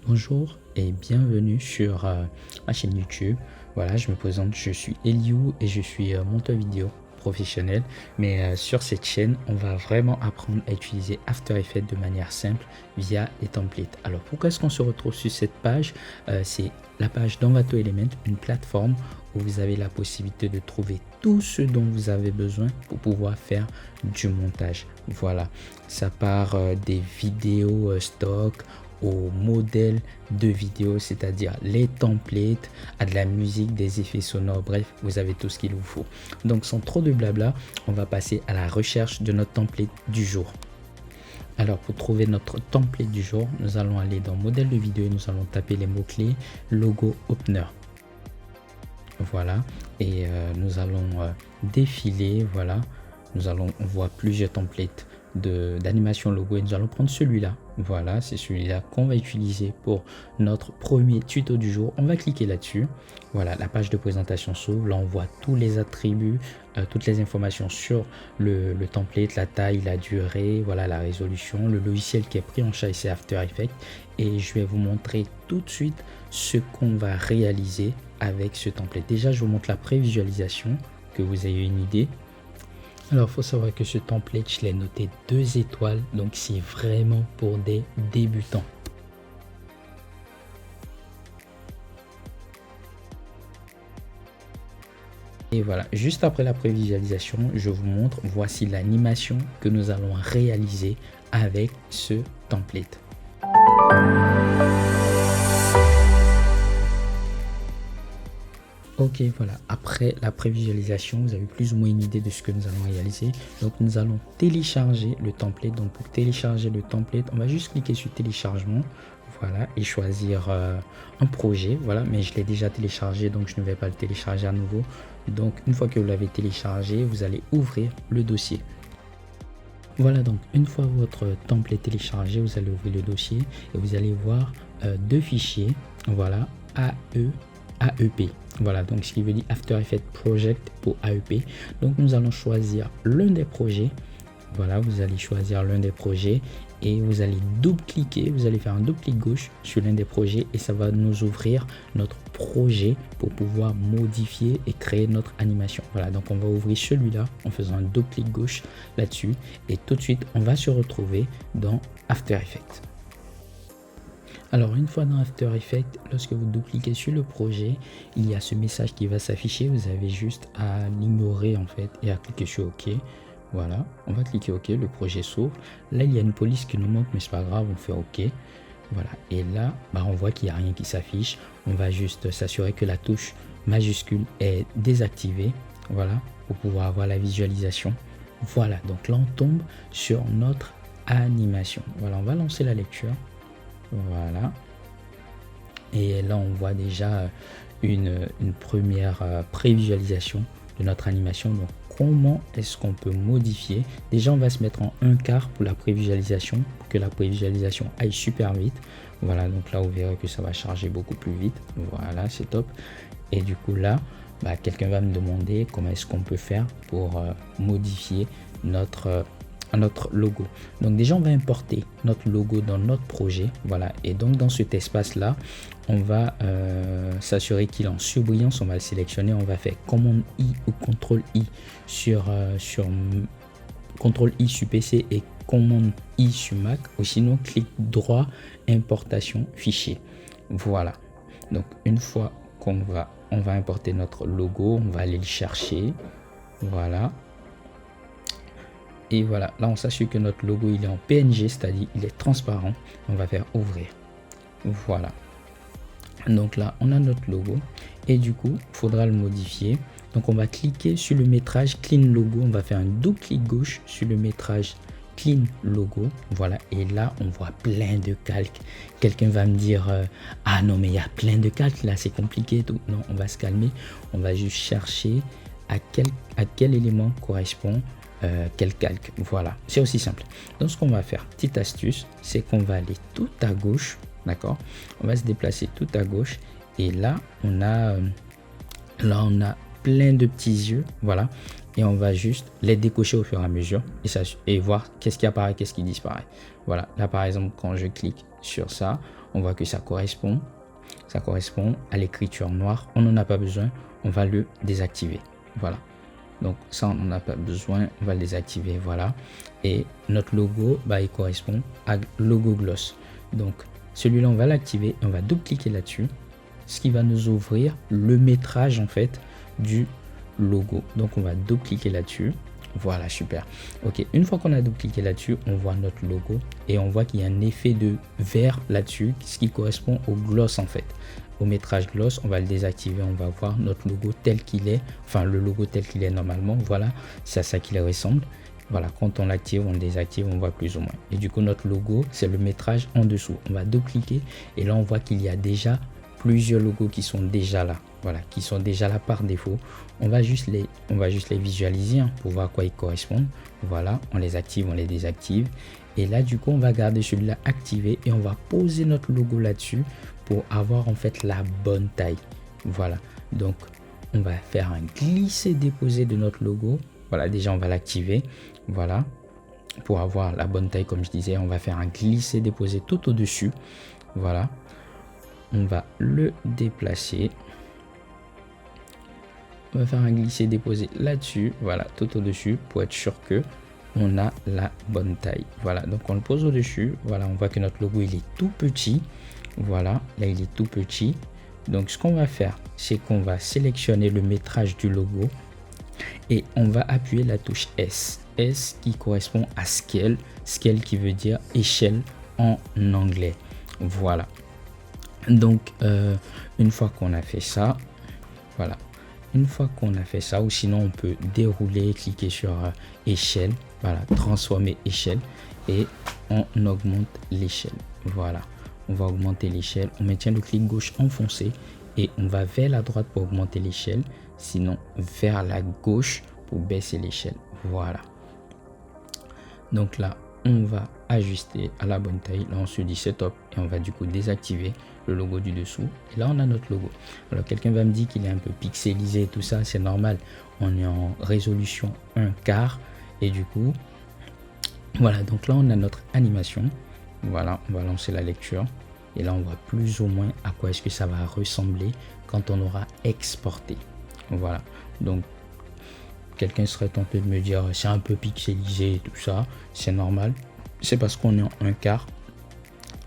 Bonjour et bienvenue sur ma chaîne YouTube. Voilà, je me présente, je suis Eliou et je suis monteur vidéo professionnel. Mais sur cette chaîne, on va vraiment apprendre à utiliser After Effects de manière simple via les templates. Alors, pourquoi est-ce qu'on se retrouve sur cette page? C'est la page d'Envato Element, une plateforme où vous avez la possibilité de trouver tout ce dont vous avez besoin pour pouvoir faire du montage. Voilà, ça part des vidéos stock au modèle de vidéo, c'est-à-dire les templates, à de la musique, des effets sonores, bref, vous avez tout ce qu'il vous faut. Donc sans trop de blabla, on va passer à la recherche de notre template du jour. Alors pour trouver notre template du jour, nous allons aller dans modèle de vidéo et nous allons taper les mots-clés logo opener. Voilà, et nous allons défiler, voilà, on voit plusieurs templates d'animation logo et nous allons prendre celui-là. Voilà, c'est celui-là qu'on va utiliser pour notre premier tuto du jour. On va cliquer là-dessus. Voilà, la page de présentation s'ouvre. Là, on voit tous les attributs, toutes les informations sur le template, la taille, la durée, voilà, la résolution, le logiciel qui est pris en charge, c'est After Effects. Et je vais vous montrer tout de suite ce qu'on va réaliser avec ce template. Déjà, je vous montre la prévisualisation, que vous ayez une idée. Alors, il faut savoir que ce template, je l'ai noté 2 étoiles, donc c'est vraiment pour des débutants. Et voilà, juste après la prévisualisation, je vous montre, voici l'animation que nous allons réaliser avec ce template. Ok, voilà, après la prévisualisation, vous avez plus ou moins une idée de ce que nous allons réaliser. Donc, nous allons télécharger le template. Donc, pour télécharger le template, on va juste cliquer sur téléchargement. Voilà, et choisir un projet. Voilà, mais je l'ai déjà téléchargé, donc je ne vais pas le télécharger à nouveau. Donc, une fois que vous l'avez téléchargé, vous allez ouvrir le dossier. Voilà, donc une fois votre template téléchargé, vous allez ouvrir le dossier et vous allez voir 2 fichiers. Voilà, AEP. Voilà, donc ce qui veut dire After Effects Project pour AEP. Donc nous allons choisir l'un des projets. Voilà, vous allez choisir l'un des projets et vous allez double-cliquer, vous allez faire un double-clic gauche sur l'un des projets et ça va nous ouvrir notre projet pour pouvoir modifier et créer notre animation. Voilà, donc on va ouvrir celui-là en faisant un double-clic gauche là-dessus et tout de suite on va se retrouver dans After Effects. Alors une fois dans After Effects, lorsque vous double-cliquez sur le projet, il y a ce message qui va s'afficher. Vous avez juste à l'ignorer en fait et à cliquer sur OK. Voilà, on va cliquer OK, le projet s'ouvre. Là, il y a une police qui nous manque, mais c'est pas grave, on fait OK. Voilà, et là, on voit qu'il n'y a rien qui s'affiche. On va juste s'assurer que la touche majuscule est désactivée. Voilà, pour pouvoir avoir la visualisation. Voilà, donc là, on tombe sur notre animation. Voilà, on va lancer la lecture. Voilà, et là on voit déjà une première prévisualisation de notre animation. Donc comment est-ce qu'on peut modifier? Déjà on va se mettre en 1/4 pour la prévisualisation, pour que la prévisualisation aille super vite. Voilà, donc là vous verrez que ça va charger beaucoup plus vite. Voilà, c'est top. Et du coup là quelqu'un va me demander comment est-ce qu'on peut faire pour modifier notre logo. Donc déjà on va importer notre logo dans notre projet. Voilà, et donc dans cet espace là on va s'assurer qu'il est en surbrillance. On va le sélectionner, on va faire commande I ou CTRL I sur CTRL I sur PC et commande I sur Mac, ou sinon clic droit, importation fichier. Voilà, donc une fois qu'on va importer notre logo, on va aller le chercher. Voilà. Et voilà, là on s'assure que notre logo il est en PNG, c'est-à-dire il est transparent. On va faire ouvrir. Voilà. Donc là on a notre logo et du coup il faudra le modifier. Donc on va cliquer sur le métrage clean logo. On va faire un double clic gauche sur le métrage clean logo. Voilà, et là on voit plein de calques. Quelqu'un va me dire ah non mais il y a plein de calques là, c'est compliqué tout. Non, on va se calmer. On va juste chercher à quel élément correspond quel calque. Voilà, c'est aussi simple. Donc ce qu'on va faire, petite astuce, c'est qu'on va aller tout à gauche. D'accord, on va se déplacer tout à gauche et là on a plein de petits yeux. Voilà, et on va juste les décocher au fur et à mesure et voir qu'est-ce qui apparaît, qu'est-ce qui disparaît. Voilà, là par exemple quand je clique sur ça, on voit que ça correspond à l'écriture noire. On n'en a pas besoin, on va le désactiver. Voilà. Donc ça, on n'en a pas besoin, on va le désactiver. Voilà. Et notre logo, bah, il correspond à logo gloss. Donc celui-là, on va l'activer et on va double-cliquer là-dessus. Ce qui va nous ouvrir le métrage en fait du logo. Donc on va double-cliquer là-dessus. Voilà, super. Ok, une fois qu'on a double-cliqué là-dessus, on voit notre logo et on voit qu'il y a un effet de vert là-dessus, ce qui correspond au gloss en fait. Au métrage gloss, on va le désactiver, on va voir notre logo tel qu'il est, enfin le logo tel qu'il est normalement. Voilà, c'est à ça qu'il ressemble. Voilà, quand on l'active, on le désactive, on voit plus ou moins. Et du coup, notre logo, c'est le métrage en dessous. On va double-cliquer et là, on voit qu'il y a déjà plusieurs logos qui sont déjà là. Voilà, qui sont déjà là par défaut. On va juste les visualiser hein, pour voir à quoi ils correspondent. Voilà, on les active, on les désactive. Et là, du coup, on va garder celui-là activé et on va poser notre logo là-dessus pour avoir en fait la bonne taille. Voilà, donc on va faire un glisser-déposer de notre logo. Voilà, déjà on va l'activer. Voilà, pour avoir la bonne taille, comme je disais, on va faire un glisser-déposer tout au-dessus. Voilà, on va le déplacer. On va faire un glisser-déposer là-dessus, voilà, tout au-dessus pour être sûr que on a la bonne taille. Voilà, donc on le pose au-dessus. Voilà, on voit que notre logo il est tout petit. Voilà, là il est tout petit. Donc ce qu'on va faire, c'est qu'on va sélectionner le métrage du logo et on va appuyer la touche S. S qui correspond à scale, scale qui veut dire échelle en anglais. Voilà. Donc une fois qu'on a fait ça, voilà. Une fois qu'on a fait ça, ou sinon on peut dérouler, cliquer sur échelle, voilà, transformer échelle et on augmente l'échelle. Voilà, on va augmenter l'échelle, on maintient le clic gauche enfoncé et on va vers la droite pour augmenter l'échelle, sinon vers la gauche pour baisser l'échelle. Voilà. Donc là, on va ajuster à la bonne taille. Là, on se dit c'est top et on va du coup désactiver le logo du dessous. Et là, on a notre logo. Alors, quelqu'un va me dire qu'il est un peu pixelisé et tout ça. C'est normal. On est en résolution 1/4 et du coup, voilà. Donc là, on a notre animation. Voilà, on va lancer la lecture. Et là, on voit plus ou moins à quoi est-ce que ça va ressembler quand on aura exporté. Voilà. Donc, quelqu'un serait tenté de me dire c'est un peu pixelisé et tout ça. C'est normal. C'est parce qu'on est en 1/4.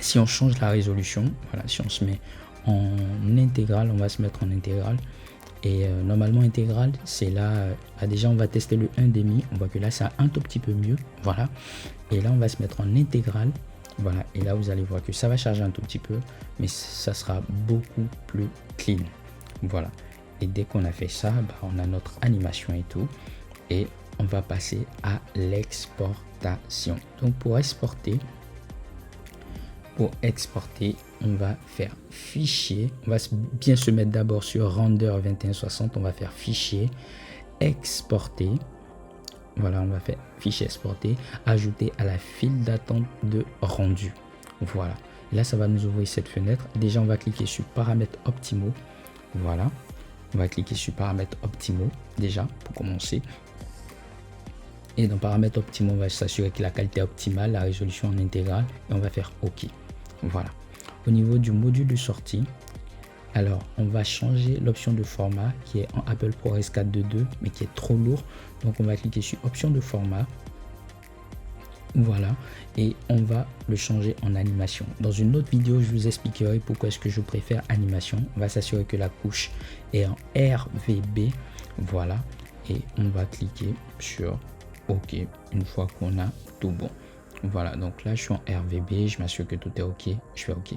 Si on change la résolution, voilà, si on se met en intégrale, on va se mettre en intégrale. Et normalement intégrale, c'est là, déjà on va tester le 1,5. On voit que là, c'est un tout petit peu mieux. Voilà. Et là, on va se mettre en intégrale. Voilà. Et là, vous allez voir que ça va charger un tout petit peu, mais ça sera beaucoup plus clean. Voilà. Et dès qu'on a fait ça, bah, on a notre animation et tout. Et on va passer à l'exportation. Donc pour exporter, on va faire fichier. On va bien se mettre d'abord sur Render 2160. On va faire fichier, exporter. Voilà, on va faire fichier exporter, ajouter à la file d'attente de rendu. Voilà. Et là, ça va nous ouvrir cette fenêtre. Déjà, on va cliquer sur paramètres optimaux. Voilà. On va cliquer sur paramètres optimaux déjà pour commencer. Et dans paramètres optimaux, on va s'assurer que la qualité est optimale, la résolution en intégrale et on va faire OK. Voilà. Au niveau du module de sortie, alors on va changer l'option de format qui est en Apple ProRes 4.2.2 mais qui est trop lourd. Donc on va cliquer sur option de format. Voilà, et on va le changer en animation. Dans une autre vidéo, je vous expliquerai pourquoi est-ce que je préfère animation. On va s'assurer que la couche est en RVB. Voilà, et on va cliquer sur OK une fois qu'on a tout bon. Voilà, donc là je suis en RVB, je m'assure que tout est OK, je fais OK.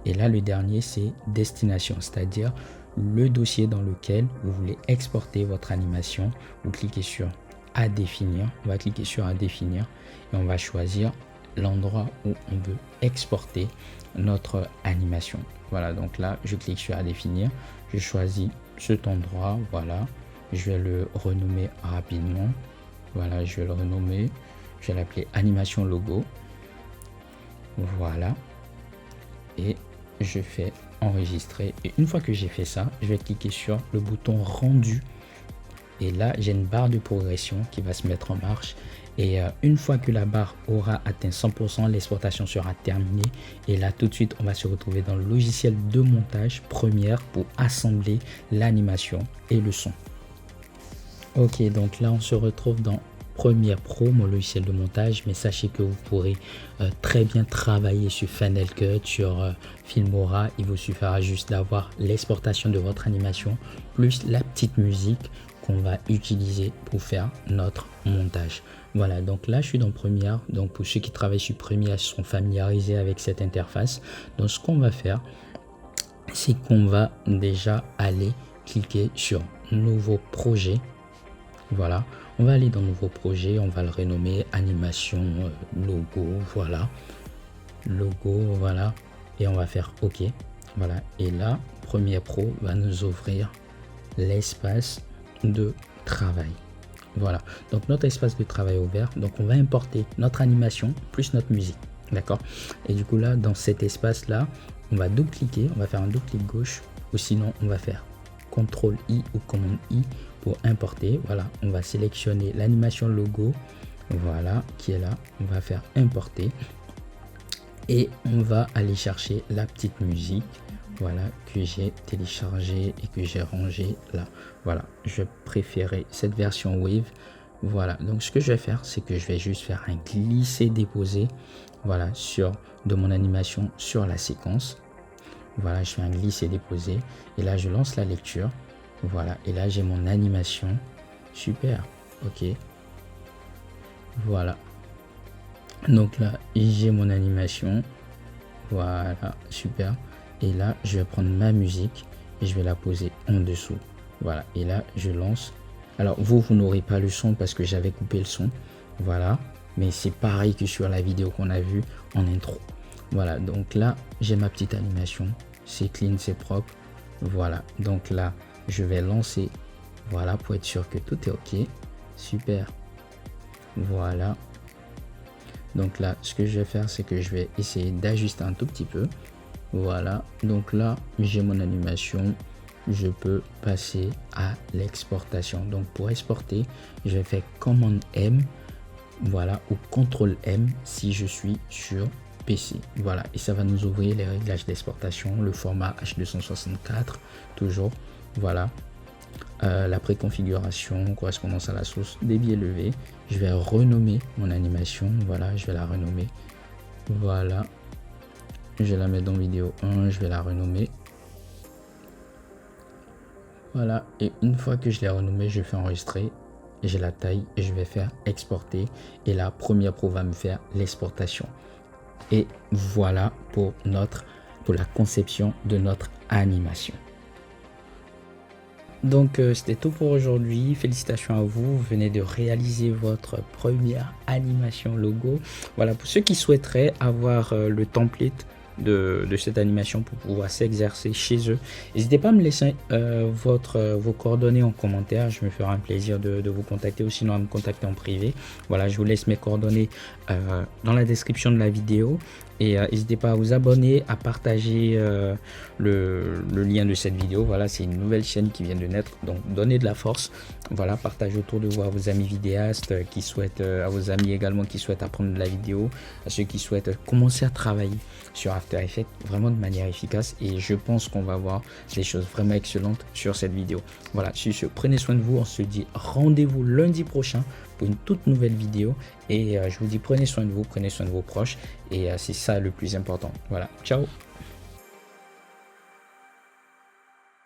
Et là le dernier c'est destination, c'est-à-dire le dossier dans lequel vous voulez exporter votre animation. Vous cliquez sur à définir, on va cliquer sur à définir et on va choisir l'endroit où on veut exporter notre animation. Voilà, donc là je clique sur à définir, je choisis cet endroit. Voilà, je vais le renommer rapidement. Voilà, je vais le renommer, je vais l'appeler animation logo. Voilà, et je fais enregistrer. Et une fois que j'ai fait ça, je vais cliquer sur le bouton rendu. Et là, j'ai une barre de progression qui va se mettre en marche. Et une fois que la barre aura atteint 100%, l'exportation sera terminée. Et là, tout de suite, on va se retrouver dans le logiciel de montage Premiere pour assembler l'animation et le son. Ok, donc là, on se retrouve dans Premiere Pro, mon logiciel de montage, mais sachez que vous pourrez très bien travailler sur Final Cut, sur Filmora. Il vous suffira juste d'avoir l'exportation de votre animation plus la petite musique qu'on va utiliser pour faire notre montage. Voilà, donc là je suis dans Premiere. Donc pour ceux qui travaillent sur Premiere, sont familiarisés avec cette interface. Donc ce qu'on va faire, c'est qu'on va déjà aller cliquer sur Nouveau projet. Voilà, on va aller dans Nouveau projet, on va le renommer animation logo. Voilà, logo, voilà, et on va faire OK. Voilà, et là Premiere Pro va nous ouvrir l'espace de travail. Voilà, donc notre espace de travail ouvert. Donc on va importer notre animation plus notre musique, d'accord. Et du coup là, dans cet espace là, on va double cliquer, on va faire un double clic gauche, ou sinon on va faire CTRL I ou commande I pour importer. Voilà, on va sélectionner l'animation logo, voilà, qui est là. On va faire importer et on va aller chercher la petite musique, voilà, que j'ai téléchargé et que j'ai rangé là. Voilà, je préférais cette version Wave. Voilà, donc ce que je vais faire, c'est que je vais juste faire un glisser déposer, voilà, de mon animation sur la séquence. Voilà, je fais un glisser déposer et là je lance la lecture. Voilà, et là j'ai mon animation. Super, ok. Voilà, donc là j'ai mon animation. Voilà, super. Et là je vais prendre ma musique et je vais la poser en dessous. Voilà, et là je lance. Alors vous n'aurez pas le son parce que j'avais coupé le son. Voilà, mais c'est pareil que sur la vidéo qu'on a vue en intro. Voilà, donc là j'ai ma petite animation, c'est clean, c'est propre. Voilà, donc là je vais lancer, voilà, pour être sûr que tout est ok. Super, voilà. Donc là ce que je vais faire, c'est que je vais essayer d'ajuster un tout petit peu. Voilà, donc là j'ai mon animation. Je peux passer à l'exportation. Donc pour exporter, je vais faire commande M, voilà, ou CTRL M si je suis sur PC. Voilà, et ça va nous ouvrir les réglages d'exportation, le format H264 toujours. Voilà, la préconfiguration, correspondance à la source, débit élevé. Je vais renommer mon animation. Voilà, je vais la renommer. Voilà, je vais la mettre dans vidéo 1, je vais la renommer. Voilà, et une fois que je l'ai renommé, je fais enregistrer, j'ai la taille et je vais faire exporter. Et là, Premiere Pro va me faire l'exportation. Et voilà pour la conception de notre animation. Donc c'était tout pour aujourd'hui. Félicitations à vous, vous venez de réaliser votre première animation logo. Voilà, pour ceux qui souhaiteraient avoir le template de cette animation pour pouvoir s'exercer chez eux, n'hésitez pas à me laisser vos coordonnées en commentaire. Je me ferai un plaisir de vous contacter, ou sinon à me contacter en privé. Voilà, je vous laisse mes coordonnées dans la description de la vidéo. Et n'hésitez pas à vous abonner, à partager le lien de cette vidéo. Voilà, c'est une nouvelle chaîne qui vient de naître, donc donnez de la force. Voilà, partagez autour de vous à vos amis vidéastes qui souhaitent, à vos amis également qui souhaitent apprendre de la vidéo, à ceux qui souhaitent commencer à travailler sur After Effects vraiment de manière efficace. Et je pense qu'on va voir des choses vraiment excellentes sur cette vidéo. Voilà, sur ce, prenez soin de vous. On se dit rendez-vous lundi prochain pour une toute nouvelle vidéo. Et je vous dis, prenez soin de vous, prenez soin de vos proches. Et c'est ça le plus important. Voilà, ciao.